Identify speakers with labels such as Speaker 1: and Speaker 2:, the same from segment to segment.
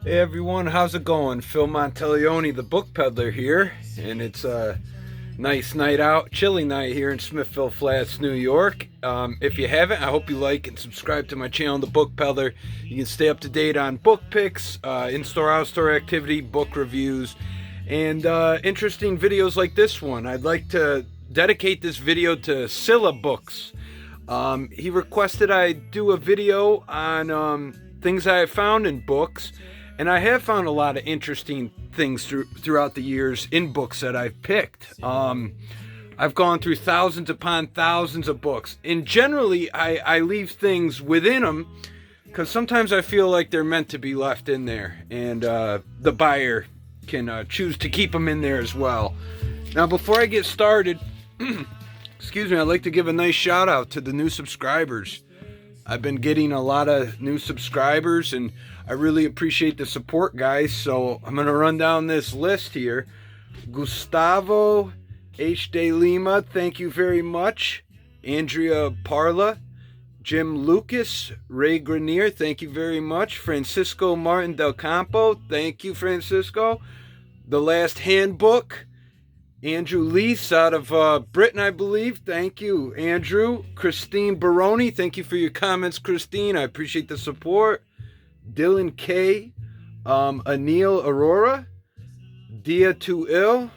Speaker 1: Hey everyone, how's it going? Phil Monteleone, the book peddler here, and it's a nice night out, chilly night here in Smithville Flats, New York. If you haven't, I hope you like and subscribe to my channel, The Book Peddler. You can stay up to date on book picks, in-store, out-store activity, book reviews, and interesting videos like this one. I'd like to dedicate this video to Scylla Books. He requested I do a video on things I have found in books, and I have found a lot of interesting things throughout the years in books that I've picked. I've gone through thousands upon thousands of books, and generally I leave things within them because sometimes I feel like they're meant to be left in there, and the buyer can choose to keep them in there as well. Now, before I get started, excuse me, I'd like to give a nice shout out to the new subscribers. I've been getting a lot of new subscribers, and I really appreciate the support, guys. So I'm going to run down this list here. Gustavo H. De Lima, thank you very much. Andrea Parla, Jim Lucas, Ray Grenier, thank you very much. Francisco Martin Del Campo, thank you, Francisco. The Last Handbook, Andrew Leese out of Britain, I believe. Thank you, Andrew. Christine Baroni, thank you for your comments, Christine. I appreciate the support. Dylan K. Anil Aurora. Dia to Ill.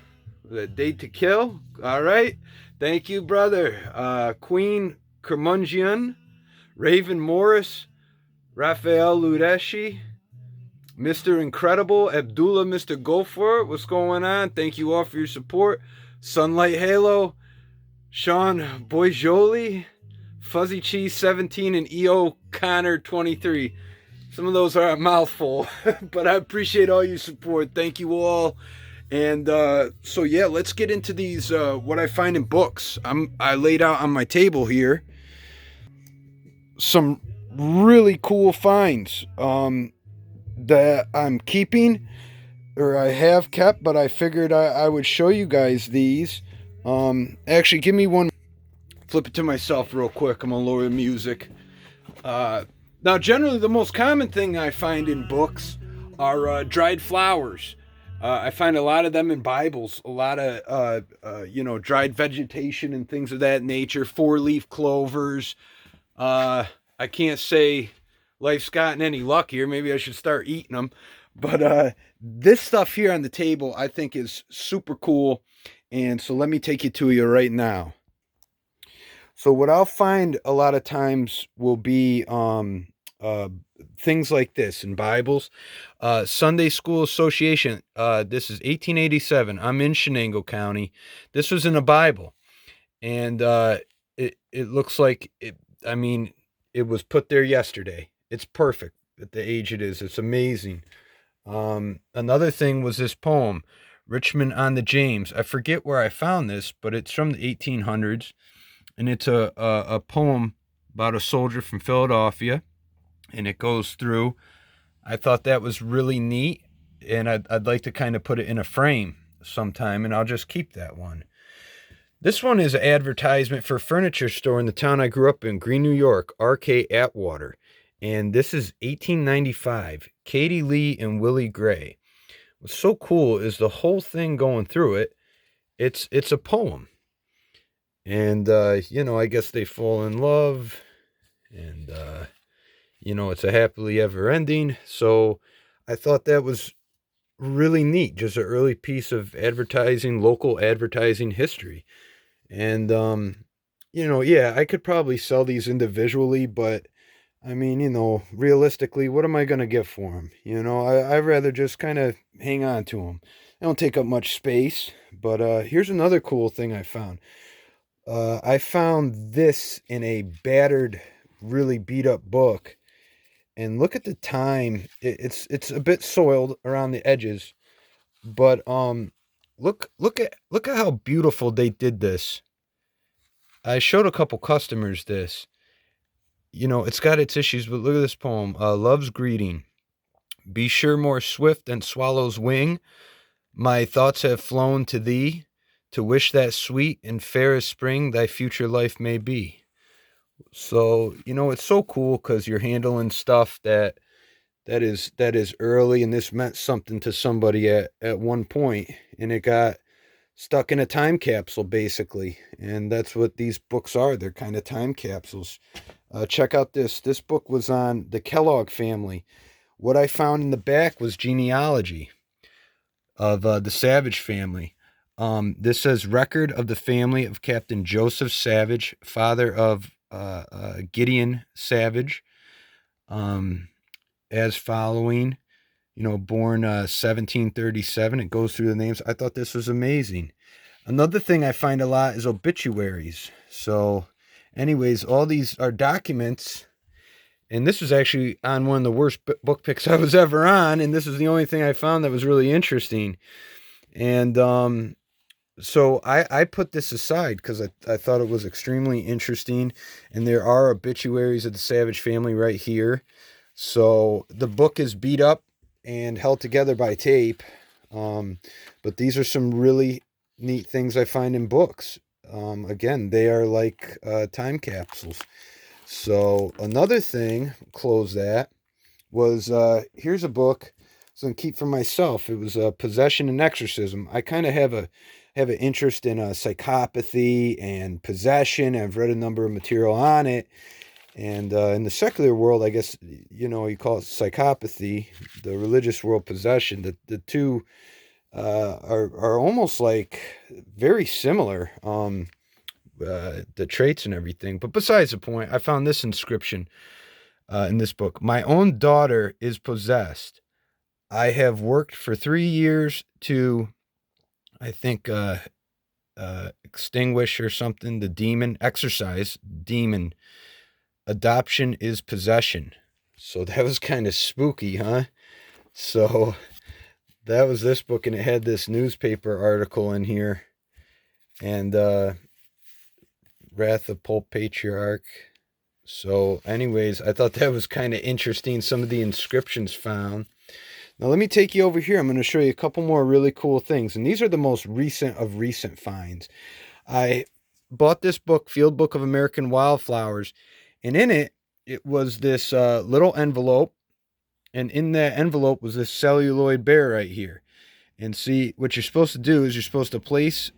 Speaker 1: Day to Kill. All right. Thank you, brother. Queen Kermungian. Raven Morris. Raphael Ludeshi. Mr. Incredible, Abdullah, Mr. Gopher, what's going on? Thank you all for your support. Sunlight Halo, Sean Boyjoli, Fuzzy Cheese 17, and EO Connor 23. Some of those are a mouthful, but I appreciate all your support. Thank you all. And so yeah, let's get into these what I find in books. I laid out on my table here some really cool finds. That I'm keeping, or I have kept, but I figured I would show you guys these. Actually, give me one. Flip it to myself real quick. I'm gonna lower the music. Now, generally, the most common thing I find in books are dried flowers. I find a lot of them in Bibles. A lot of dried vegetation and things of that nature. Four-leaf clovers. I can't say life's gotten any luckier. Maybe I should start eating them. But this stuff here on the table, I think, is super cool. And so let me take you to you right now. So what I'll find a lot of times will be things like this in Bibles. Sunday School Association. This is 1887. I'm in Shenango County. This was in a Bible. And it looks like, it was put there yesterday. It's perfect at the age it is. It's amazing. Another thing was this poem, Richmond on the James. I forget where I found this, but it's from the 1800s, and it's a poem about a soldier from Philadelphia, and it goes through. I thought that was really neat, and I'd like to kind of put it in a frame sometime, and I'll just keep that one. This one is an advertisement for a furniture store in the town I grew up in, Green, New York, R.K. Atwater. And this is 1895, Katie Lee and Willie Gray. What's so cool is the whole thing going through it, it's a poem. And, I guess they fall in love, and, it's a happily ever ending. So I thought that was really neat, just an early piece of advertising, local advertising history. And, I could probably sell these individually, but realistically, what am I going to get for them? I'd rather just kind of hang on to them. They don't take up much space. But here's another cool thing I found. I found this in a battered, really beat up book. And look at the time. It's a bit soiled around the edges. But look at how beautiful they did this. I showed a couple customers this. It's got its issues, but look at this poem. Love's greeting. Be sure more swift than swallow's wing. My thoughts have flown to thee, to wish that sweet and fair as spring thy future life may be. So, it's so cool because you're handling stuff that that is early, and this meant something to somebody at one point, and it got stuck in a time capsule basically, and that's what these books are. They're kind of time capsules. Check out this. This book was on the Kellogg family. What I found in the back was genealogy of the Savage family. This says record of the family of Captain Joseph Savage, father of Gideon Savage, as following. Born 1737. It goes through the names. I thought this was amazing. Another thing I find a lot is obituaries. So, anyways, all these are documents. And this was actually on one of the worst book picks I was ever on. And this is the only thing I found that was really interesting. And so I put this aside because I thought it was extremely interesting. And there are obituaries of the Savage family right here. So the book is beat up and held together by tape. But these are some really neat things I find in books. Again, they are like time capsules. So another thing, close that, was here's a book I was going to keep for myself. It was Possession and Exorcism. I kind of have an interest in psychopathy and possession. I've read a number of material on it. And in the secular world, I guess, you call it psychopathy. The religious world, possession. The two are almost like very similar, the traits and everything. But besides the point, I found this inscription in this book. My own daughter is possessed. I have worked for 3 years to, I think, extinguish or something, the demon, exorcise demon. Adoption is possession. So that was kind of spooky, huh? So that was this book, and it had this newspaper article in here. And Wrath of Pulp Patriarch. So anyways, I thought that was kind of interesting, some of the inscriptions found. Now let me take you over here. I'm going to show you a couple more really cool things. And these are the most recent of recent finds. I bought this book, Field Book of American Wildflowers. And in it, it was this little envelope. And in that envelope was this celluloid bear right here. And see, what you're supposed to do is you're supposed to place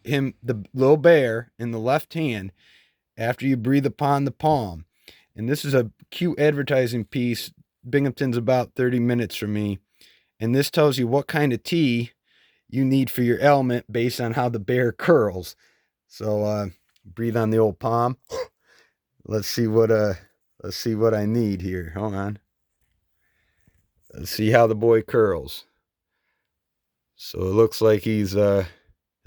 Speaker 1: the little bear, in the left hand after you breathe upon the palm. And this is a cute advertising piece. Binghamton's about 30 minutes from me. And this tells you what kind of tea you need for your ailment based on how the bear curls. So breathe on the old palm. Let's see what I need here. Hold on. Let's see how the boy curls. So it looks like his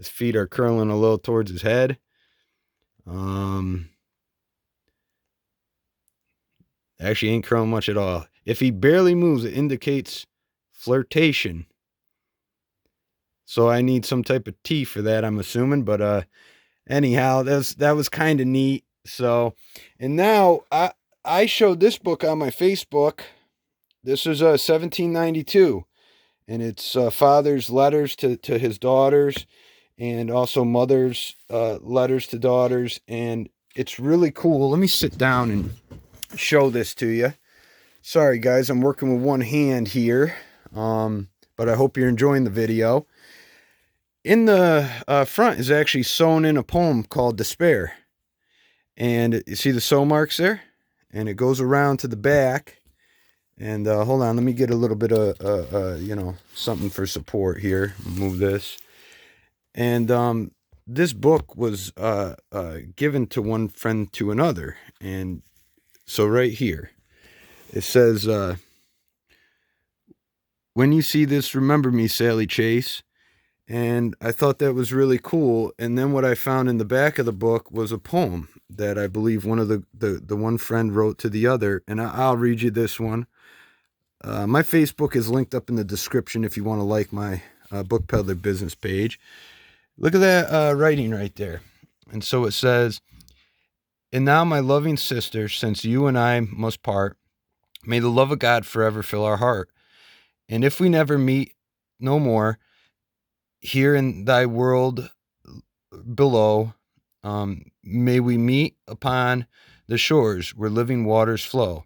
Speaker 1: feet are curling a little towards his head. Actually ain't curling much at all. If he barely moves, it indicates flirtation. So I need some type of tea for that, I'm assuming. But anyhow, that was kind of neat. So, and now I showed this book on my Facebook. This is 1792, and it's father's letters to his daughters, and also mother's letters to daughters, and it's really cool. Let me sit down and show this to you. Sorry guys, I'm working with one hand here, but I hope you're enjoying the video. In the front is actually sewn in a poem called Despair. And you see the sew marks there? And it goes around to the back. And hold on, let me get a little bit of, something for support here. Move this. And this book was given to one friend to another. And so right here, it says, when you see this, remember me, Sally Chase. And I thought that was really cool. And then what I found in the back of the book was a poem that I believe one of the one friend wrote to the other. And I'll read you this one. My Facebook is linked up in the description if you want to like my Book Peddler business page. Look at that writing right there. And so it says, and now, my loving sister, since you and I must part, may the love of God forever fill our heart. And if we never meet no more, here in thy world below, may we meet upon the shores where living waters flow.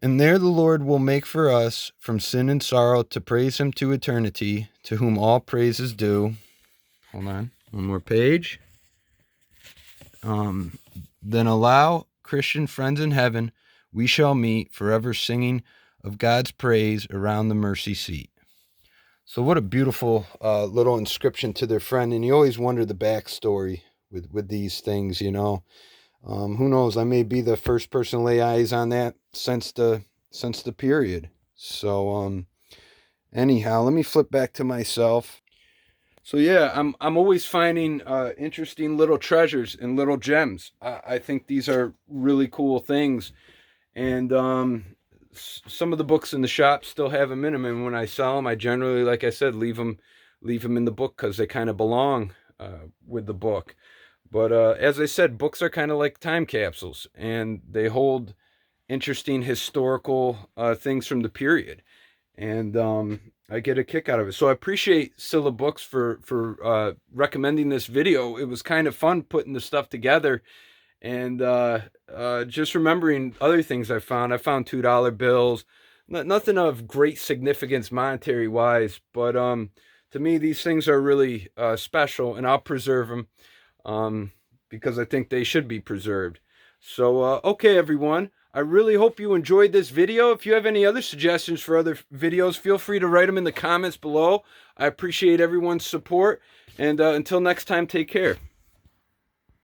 Speaker 1: And there the Lord will make for us from sin and sorrow to praise him to eternity, to whom all praise is due. Hold on, one more page. Then allow Christian friends in heaven, we shall meet forever singing of God's praise around the mercy seat. So what a beautiful little inscription to their friend. And you always wonder the backstory with these things, you know. Who knows? I may be the first person to lay eyes on that since the period. So anyhow, let me flip back to myself. So yeah, I'm always finding interesting little treasures and little gems. I think these are really cool things, and some of the books in the shop still have them in them. And when I sell them, I generally, like I said, leave them in the book because they kind of belong with the book. But as I said, books are kind of like time capsules, and they hold interesting historical things from the period. And I get a kick out of it. So I appreciate Scylla Books for recommending this video. It was kind of fun putting the stuff together, and just remembering other things I found. I found $2 bills, nothing of great significance monetary wise, but to me these things are really special, and I'll preserve them because I think they should be preserved. So okay, everyone. I really hope you enjoyed this video. If you have any other suggestions for other videos, feel free to write them in the comments below. I appreciate everyone's support. And until next time, take care.